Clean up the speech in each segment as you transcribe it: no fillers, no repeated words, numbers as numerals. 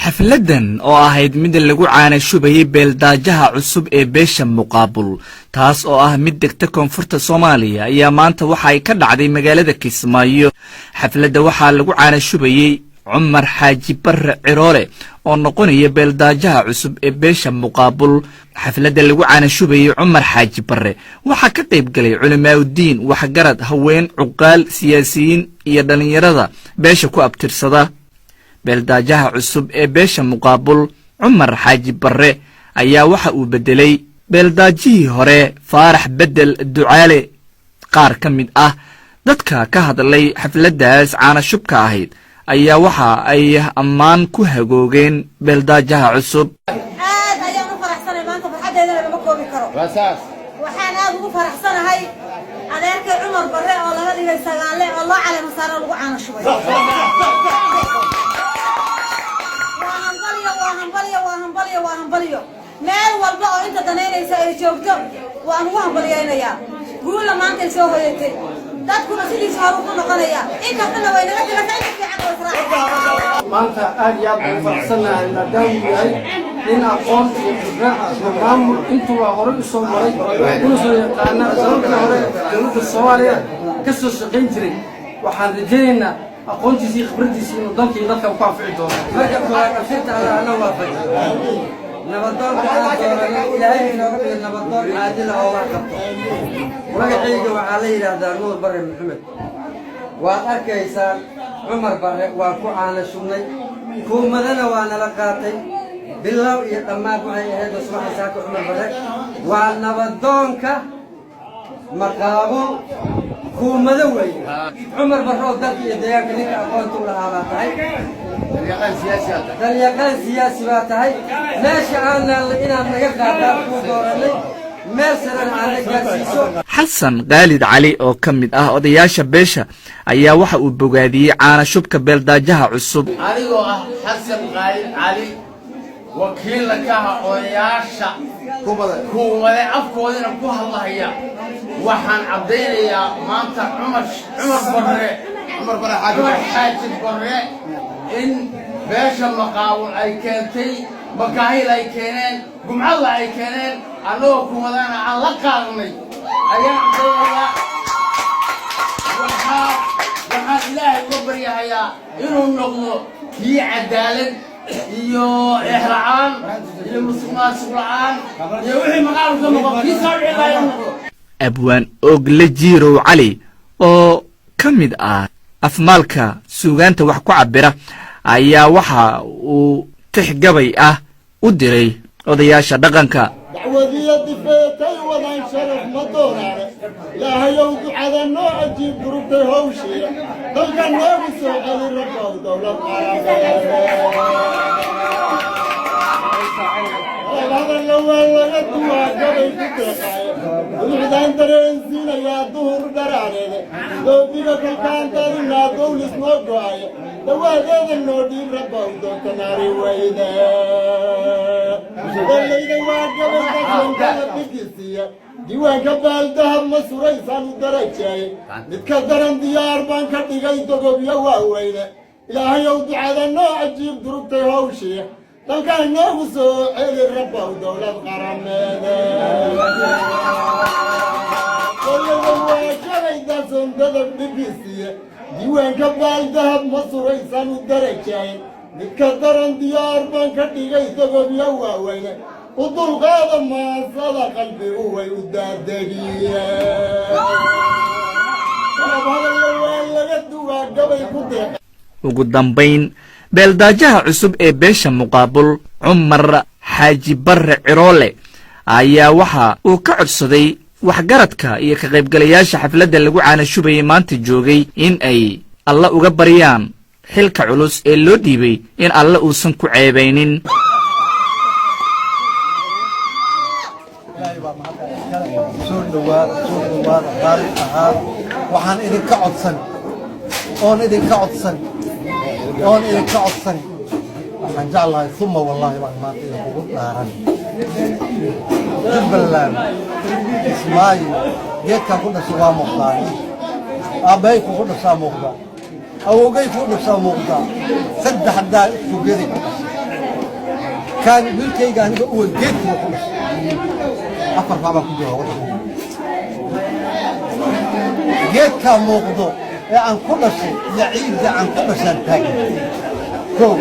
xafladan oo ahayd mid lagu caanashubayay beeldaajaha cusub ee beesha muqaabul taas oo ah mid degta koonfurta Soomaaliya ayaa maanta waxa ay ka dhacday magaalada Kismaayo. xafladda waxaa lagu caanashubayay Cumar Xaaji Barre Ciroole oo noqonaya beeldaajaha cusub ee beesha muqaabul. xafladda lagu caanashubayay Cumar Xaaji Barre waxaa ka qayb galay culimaadudiin, waxgarad, haween, cuqaal, siyaasiyiin iyo dhalinyarada beesha ku abtirsada. beeldaajaha cusub ee beesha muqaabul Cumar Xaaji Barre ayaa waxa uu bedelay beeldaajihii hore Faarax Bedel Ducaale. qaar ka mid ah dadka ka hadlay xafladdaas caanashubka ahayd ayaa waxa ay ammaan ku hagoogeen beeldaajaha cusub. aad ayaan u faraxsanahay maanta farxadeedana lama koobi karo. waxaan aad ugu faraxsanahay adeerkay Cumar Barre oo laga dhigay sagaale oo loo caleemo saaro lagu caanashubay. meel walba oo inta danaynaysa ay joogto waan ugu hambaliyaynayaa. guula maanta soo hoyatay dadkuna sidiisa hor ugu noqonaya inkastana way naga dilatay in fiican oo israaciil maanta aad iyo aad u faraxsanahay maadaama yahay in aqoon iyo khibrad maamul intuu hore u soo maray kuna soo yaqaana sababta hore dowladda Soomaaliya ka soo shaqayn jiray. waxaan rajaynaynaa aqoontiisii khibradiisii inuu dalkii dadka ku anfici doono. marka koowaad afirta alla waafajiyo nabadoon ilaahay inooga dhigo nabadoon caadil oo wax qabto. magacayga waxaa la yidhaahdaa Nuur Barre Maxamed. waad arkaysaan Cumar Barre waan ku caanashubnay, kuumadana waa nala qaatay bilow iyo dhammaad waxay ahayd subaxa saaka. Cumar Barre waa nabadoonka muqaabul kuumada weyn. Cumar Barre oo dalka iyo deegaanka ninka aqoonta u lahaa baa tahay, dalyaqaan siyaasi baa tahay. meesha aanaan inaan naga qaadaan kuu dooranay meel sarana aan la gaarsiiso. xasan Khaalid Cali oo ka mid ah odayaasha beesha ayaa waxa uu bogaadiyey caanashubka beeldaajaha cusub. anigoo ah Xasan Khaalid Cali wakiilka ka ah odayaasha kuumada afkoodana ku hadlaya, waxaan caddaynayaa maanta Cumar Xaaji Barre in beesha muqaabul ay keentay, makaahil ay keeneen, gumcada ay keeneen, annagoo kumadana aan la qaadanay ayaan caddaynayaa. waxaan ilaahay uga baryahayaa inuu noqdo kii cadaalad iyo ehla'aan iyo musuqmaasuq la'aan iyo wixii maqaal ka noqon kii soo dhicilaayo noqdo. abwaan Ogle Jiirow Cali oo ka mid ah afmaalka suugaanta wax ku cabira ayaa waxa uu tixgabay ah u diray odayaasha dhaqanka. dacwadiya difeetay wadaan sharaf ma doonaane ilaahayow ducada noo cajiib durugtay hawshiya dalka noogu soo celi rabbow dowlad hadalla waa laga duwaa gabay ku deeqaaye dunucdaan dareensiinayaa duhur dharaareede doobiga kolkaan dadinaa dowlis noo go'aye dhawaadeeda noo dhiib rabbow doonta naari weyde dallayda waa gabay dadwankada dhigisiiya diiwaanka baaldahab ma suraysaan u darajeeye midka daran diyaar baan ka dhigay dogobyo waaweyne ilaahayow ducada noo cajiib durugtay hawshiya dalkaan noogu soo celi rabbow dowlad qarameede dallayda waa gabay dadwankada dhigisiiya diiwaanka baaldahab ma suraysaan u darajeeye midka daran diyaar baan ka dhigay dogobyo waaweyne u dulqaada maasada qalbigu way u daadegiyeen waa laga duwaa gabay ku deeqa. ugu dambayn beeldaajaha cusub ee beesha muqaabul Cumar Xaaji Barre Ciroole ayaa waxa uu ka codsaday waxgaradka iyo ka qaybgalayaasha xafladda lagu caanashubayay maanta joogay in ay alla uga baryaan xilka culus ee loo dhiibay in alla uusan ku ceebaynin. soo dhawaada taariikh ahaan waxaan idinka codsan waxaan jeclahay uma wallaahi baan maanta idinkugu dhaaran jubbaland Kismaayo geedkaa ku dhashay waa muuqdaan aabbahay kugu dhashaa muuqda أو جاي فوق نفسه موقع سد حدا فوقي كان ملكي كان هو الجيت موقع أفر فما كده جيت كان موقع عن كل شيء يعيد عن كل شيء تاجي كو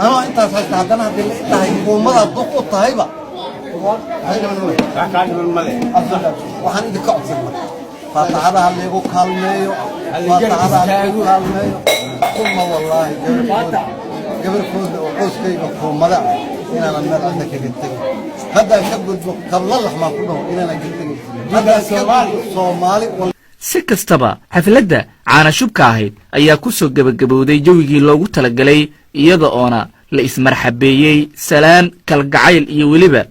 أنا أنت هتستخدمها بالله وما الضوء الطيبة waxaan idinka codsanaa faataxadaha laygu kaalmeeyo uma wallaahi gabarkooda oo qoyskayga kuumada inaanan meel cidda kaga tegin haddaan ka gudbo kablalax maan ku dhaho inaanan ka tegin haddaan soomaali si kastaba xafladda caana shubka ahayd ayaa ku soo gabagabowday jawigii loogu talagalay iyada oona la ismarxabeeyey salaan kalgacayl iyo weliba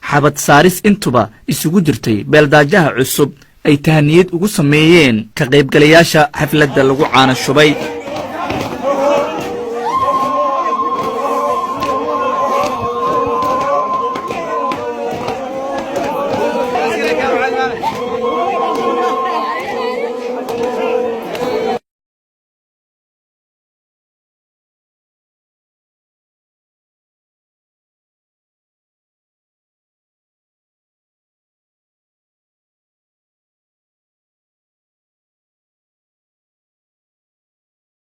xabad saaris intuba isugu jirtay beeldaajaha cusub ay tahaniyad ugu sameeyeen ka qaybgalayaasha xafladda lagu caana shubay